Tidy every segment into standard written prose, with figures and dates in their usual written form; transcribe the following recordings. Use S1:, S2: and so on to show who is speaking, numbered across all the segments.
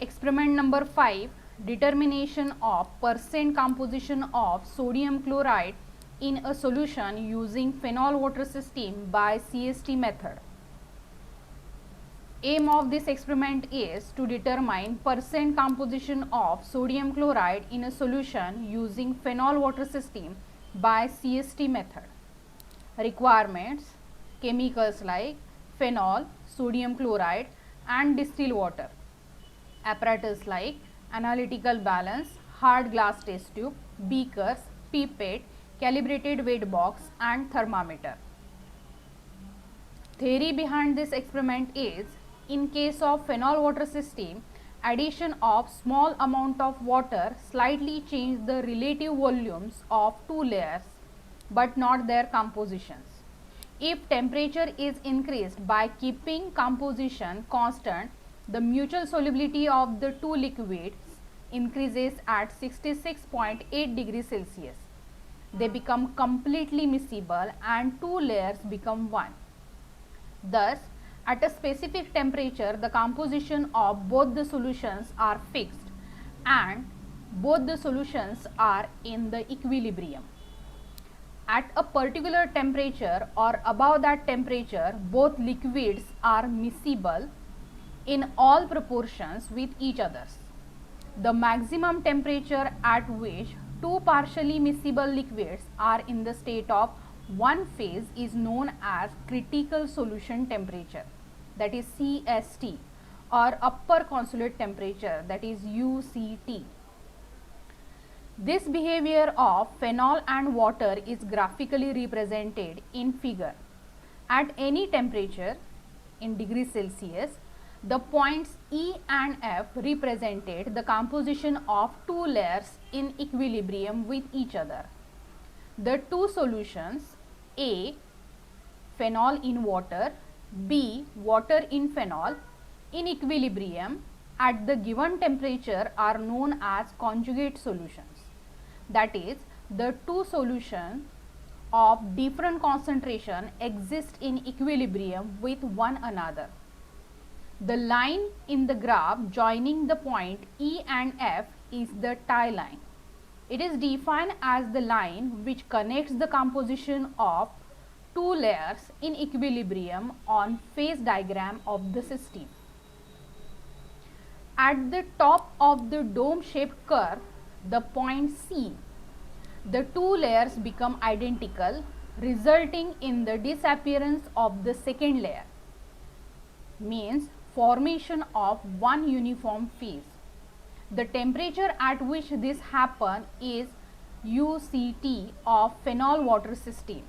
S1: Experiment number 5, determination of percent composition of sodium chloride in a solution using phenol water system by CST method. Aim of this experiment is to determine percent composition of sodium chloride in a solution using phenol water system by CST method. Requirements: chemicals like phenol, sodium chloride and distilled water. Apparatus like analytical balance, hard glass test tube, beakers, pipette, calibrated weight box and thermometer. Theory behind this experiment is, in case of phenol water system, addition of small amount of water slightly change the relative volumes of two layers but not their compositions. If temperature is increased by keeping composition constant, the mutual solubility of the two liquids increases at 66.8 degrees Celsius. They become completely miscible and two layers become one. Thus, at a specific temperature, the composition of both the solutions are fixed and both the solutions are in the equilibrium. At a particular temperature or above that temperature, both liquids are miscible in all proportions with each other. The maximum temperature at which two partially miscible liquids are in the state of one phase is known as critical solution temperature, that is CST, or upper consolidate temperature, that is UCT. This behavior of phenol and water is graphically represented in figure. At any temperature in degrees Celsius, the points E and F represented the composition of two layers in equilibrium with each other. The two solutions, A, phenol in water, B, water in phenol, in equilibrium at the given temperature are known as conjugate solutions. That is, the two solutions of different concentration exist in equilibrium with one another. The line in the graph joining the point E and F is the tie line. It is defined as the line which connects the composition of two layers in equilibrium on phase diagram of the system. At the top of the dome shaped curve, the point C, the two layers become identical, resulting in the disappearance of the second layer, means formation of one uniform phase. The temperature at which this happens is UCT of phenol water system.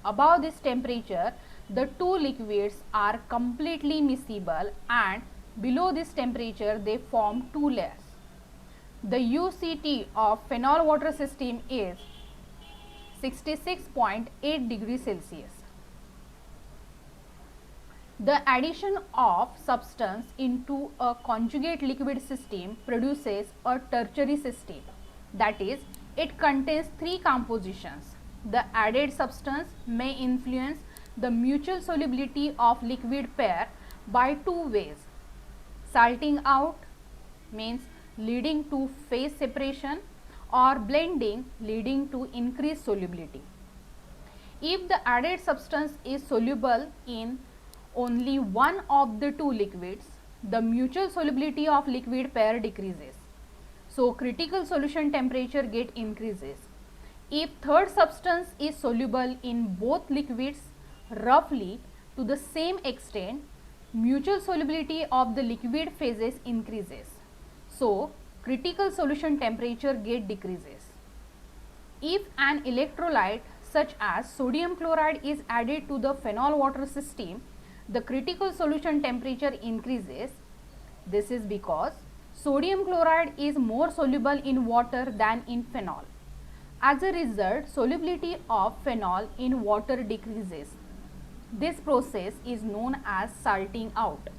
S1: Above this temperature, the two liquids are completely miscible and below this temperature they form two layers. The UCT of phenol water system is 66.8 degrees Celsius. The addition of substance into a conjugate liquid system produces a tertiary system. That is, it contains three compositions. The added substance may influence the mutual solubility of liquid pair by two ways. Salting out means leading to phase separation, or blending leading to increased solubility. If the added substance is soluble in only one of the two liquids, the mutual solubility of liquid pair decreases. So, critical solution temperature get increases. If third substance is soluble in both liquids roughly to the same extent, mutual solubility of the liquid phases increases. So, critical solution temperature get decreases. If an electrolyte such as sodium chloride is added to the phenol water system, the critical solution temperature increases. This is because sodium chloride is more soluble in water than in phenol. As a result, solubility of phenol in water decreases. This process is known as salting out.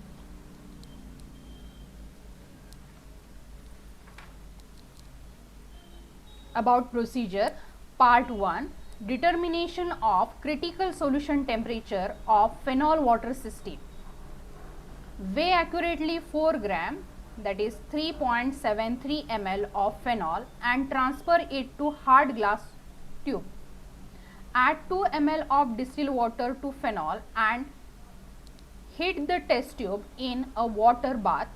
S1: About procedure, part 1, determination of critical solution temperature of phenol water system. Weigh accurately 4 gram that is 3.73 ml of phenol and transfer it to hard glass tube. Add 2 ml of distilled water to phenol and heat the test tube in a water bath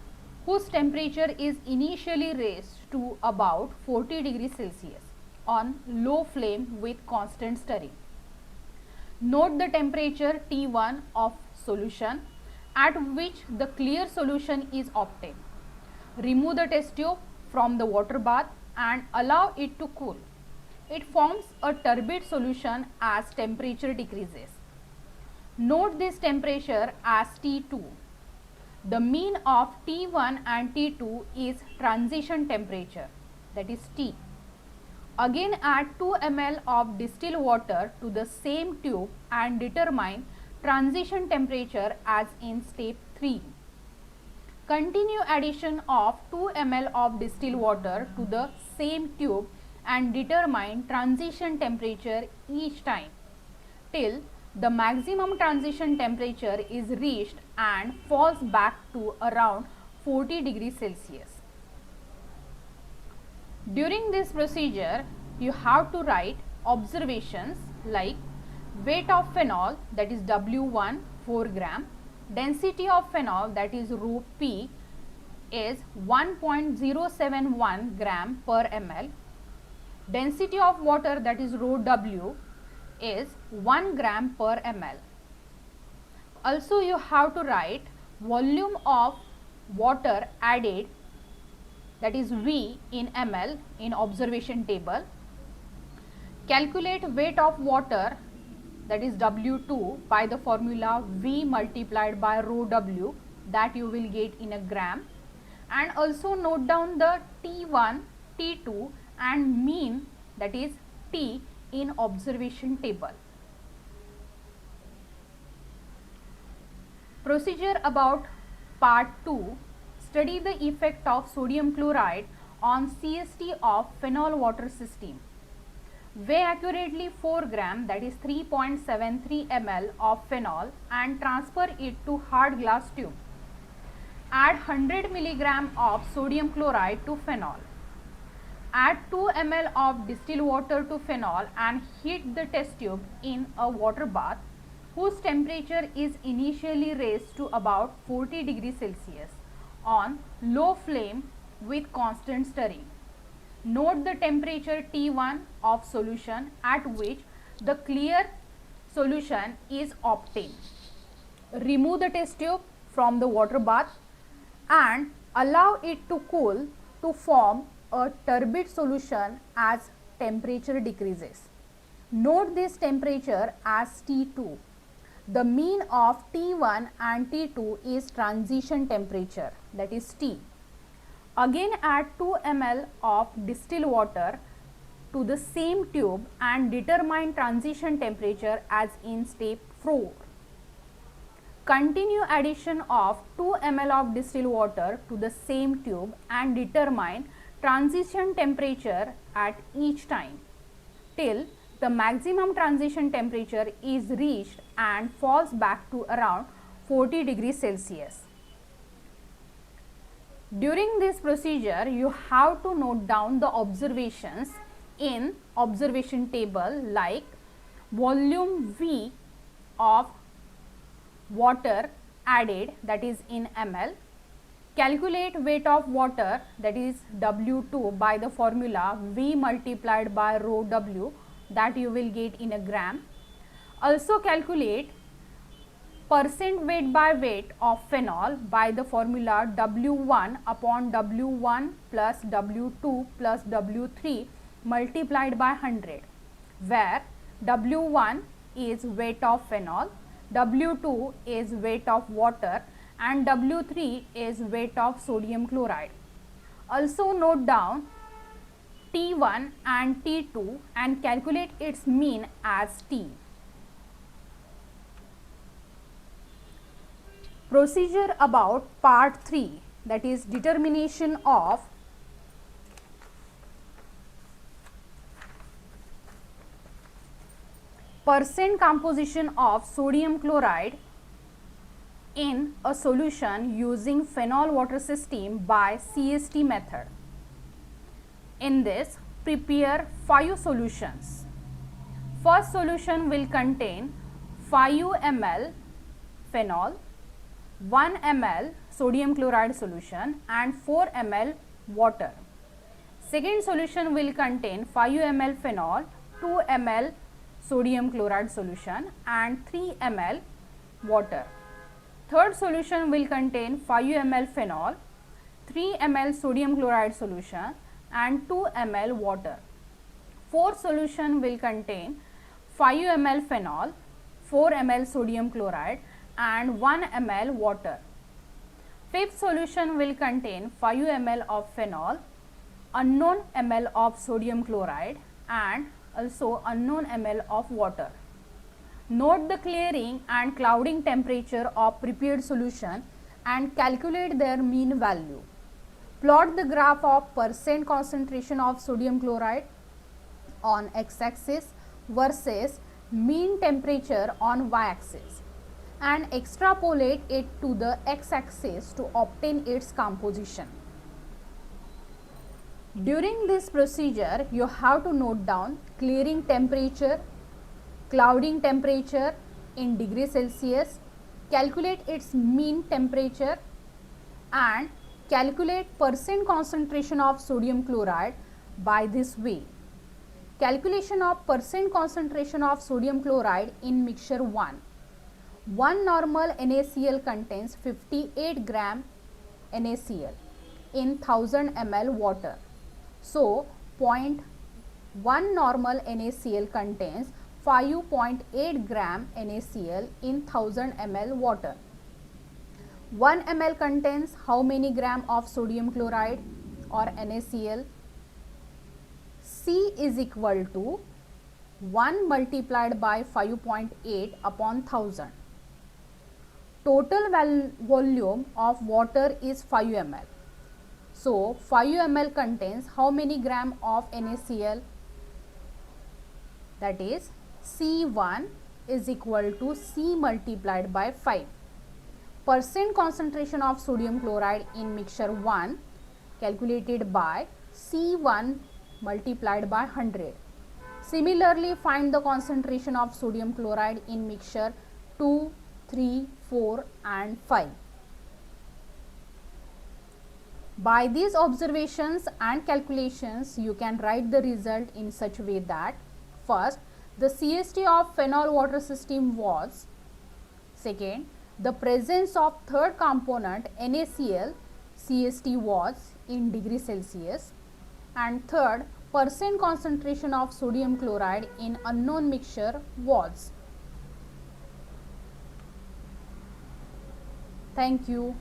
S1: whose temperature is initially raised to about 40 degrees Celsius on low flame with constant stirring. Note the temperature T1 of solution at which the clear solution is obtained. Remove the test tube from the water bath and allow it to cool. It forms a turbid solution as temperature decreases. Note this temperature as T2. The mean of T1 and T2 is transition temperature, that is T. Again add 2 ml of distilled water to the same tube and determine transition temperature as in step 3. Continue addition of 2 ml of distilled water to the same tube and determine transition temperature each time till the maximum transition temperature is reached and falls back to around 40 degrees Celsius. During this procedure, you have to write observations like weight of phenol, that is W1 4 gram, density of phenol, that is rho P is 1.071 gram per ml, density of water, that is rho W is 1 gram per ml. Also you have to write volume of water added, that is V in ml in observation table. Calculate weight of water, that is W2 by the formula V multiplied by rho W, that you will get in a gram, and also note down the T1, T2 and mean, that is T in observation table. Procedure about part 2. Study the effect of sodium chloride on CST of phenol water system. Weigh accurately 4 gram, that is 3.73 ml of phenol and transfer it to hard glass tube. Add 100 milligram of sodium chloride to phenol. Add 2 ml of distilled water to phenol and heat the test tube in a water bath whose temperature is initially raised to about 40 degrees Celsius on low flame with constant stirring. Note the temperature T1 of solution at which the clear solution is obtained. Remove the test tube from the water bath and allow it to cool to form a turbid solution as temperature decreases. Note this temperature as T2. The mean of T1 and T2 is transition temperature, that is T. Again add 2 ml of distilled water to the same tube and determine transition temperature as in step 4. Continue addition of 2 ml of distilled water to the same tube and determine transition temperature at each time till the maximum transition temperature is reached and falls back to around 40 degrees Celsius. During this procedure, you have to note down the observations in observation table like volume V of water added, that is in ml. Calculate weight of water, that is W2 by the formula V multiplied by rho W, that you will get in a gram. Also calculate percent weight by weight of phenol by the formula W1 upon W1 plus W2 plus W3 multiplied by 100, where W1 is weight of phenol, W2 is weight of water and W3 is weight of sodium chloride. Also note down T1 and T2 and calculate its mean as T. Procedure about part 3, that is determination of percent composition of sodium chloride in a solution using phenol water system by CST method. In this, prepare 5 solutions. First solution will contain 5 ml phenol, 1 ml sodium chloride solution and 4 ml water. Second solution will contain 5 ml phenol, 2 ml sodium chloride solution and 3 ml water. Third solution will contain 5 ml phenol, 3 ml sodium chloride solution and 2 ml water. Fourth solution will contain 5 ml phenol, 4 ml sodium chloride and 1 ml water. Fifth solution will contain 5 ml of phenol, unknown ml of sodium chloride and also unknown ml of water. Note the clearing and clouding temperature of prepared solution and calculate their mean value. Plot the graph of percent concentration of sodium chloride on x-axis versus mean temperature on y-axis and extrapolate it to the x-axis to obtain its composition. During this procedure, you have to note down clearing temperature, clouding temperature in degree Celsius, calculate its mean temperature and calculate percent concentration of sodium chloride by this way. Calculation of percent concentration of sodium chloride in mixture 1. 1 normal NaCl contains 58 gram NaCl in 1000 ml water. So, 0.1 normal NaCl contains 5.8 gram NaCl in 1000 ml water. 1 ml contains how many gram of sodium chloride or NaCl? C is equal to 1 multiplied by 5.8 upon 1000. Total volume of water is 5 ml. So, 5 ml contains how many gram of NaCl? That is C1 is equal to C multiplied by 5. Percent concentration of sodium chloride in mixture 1 calculated by C1 multiplied by 100. Similarly, find the concentration of sodium chloride in mixture 2, 3, 4 and 5. By these observations and calculations, you can write the result in such a way that first, the CST of phenol water system was, second, the presence of third component NaCl CST was in degree Celsius, and third, percent concentration of sodium chloride in unknown mixture was. Thank you.